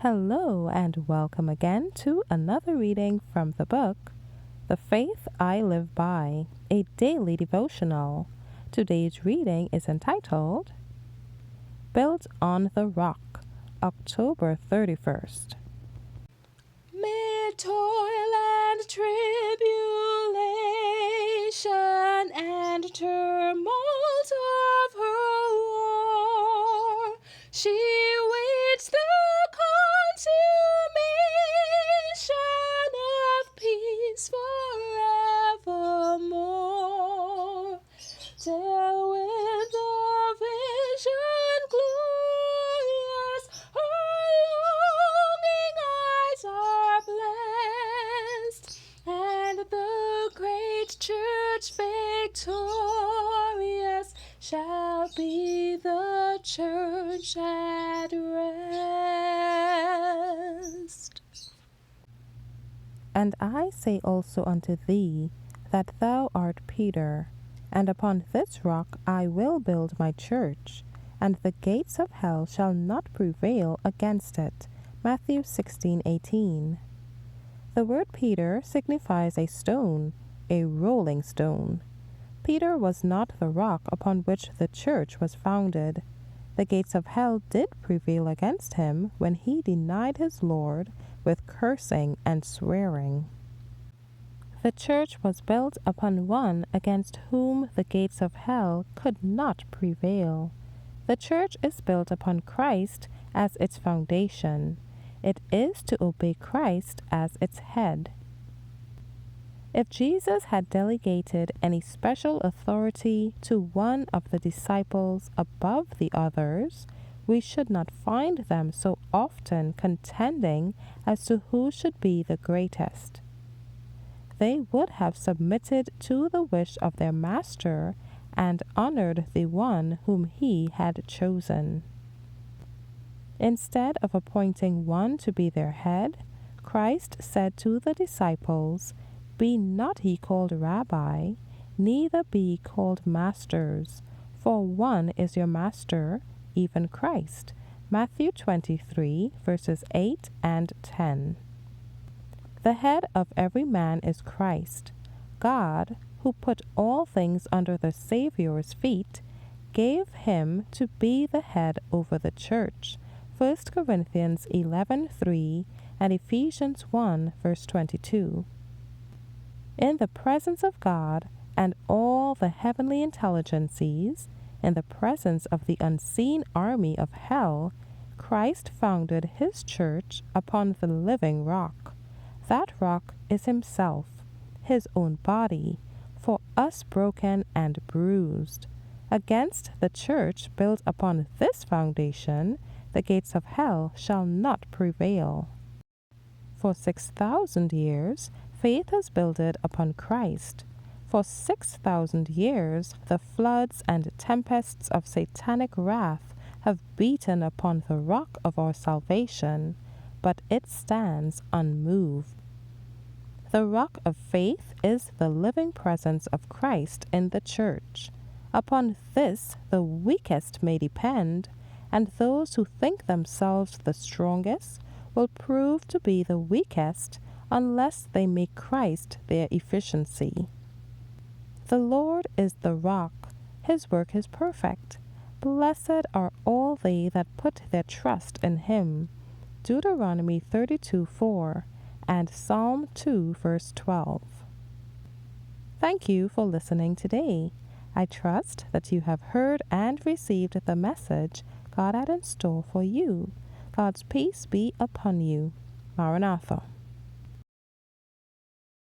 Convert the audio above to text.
Hello, and welcome again to another reading from the book, The Faith I Live By, a daily devotional. Today's reading is entitled, Built on the Rock, October 31st. Mid toil and tribulation and turmoil of her war, she waits the consummation of peace forevermore, till with the vision glorious her longing eyes are blessed, and the great church victorious shall be the church at rest. And I say also unto thee, that thou art Peter, and upon this rock I will build my church, and the gates of hell shall not prevail against it. Matthew 16:18. The word Peter signifies a stone, a rolling stone. Peter was not the rock upon which the church was founded. The gates of hell did prevail against him when he denied his Lord with cursing and swearing. The church was built upon one against whom the gates of hell could not prevail. The church is built upon Christ as its foundation. It is to obey Christ as its head. If Jesus had delegated any special authority to one of the disciples above the others, we should not find them so often contending as to who should be the greatest. They would have submitted to the wish of their master and honored the one whom he had chosen. Instead of appointing one to be their head, Christ said to the disciples, Be not ye called Rabbi, neither be ye called masters, for one is your master, even Christ. Matthew 23, verses 8 and 10. The head of every man is Christ. God, who put all things under the Savior's feet, gave him to be the head over the church. 1 Corinthians 11:3 and Ephesians 1, verse 22. In the presence of God and all the heavenly intelligences, in the presence of the unseen army of hell, Christ founded his church upon the living rock. That rock is himself, his own body, for us broken and bruised. Against the church built upon this foundation, the gates of hell shall not prevail. For 6,000 years, faith has builded upon Christ. For 6,000 years, the floods and tempests of satanic wrath have beaten upon the rock of our salvation, but it stands unmoved. The rock of faith is the living presence of Christ in the church. Upon this the weakest may depend, and those who think themselves the strongest will prove to be the weakest unless they make Christ their efficiency. The Lord is the rock, his work is perfect. Blessed are all they that put their trust in him. Deuteronomy 32:4 and Psalm 2, verse 12. Thank you for listening today. I trust that you have heard and received the message God had in store for you. God's peace be upon you. Maranatha.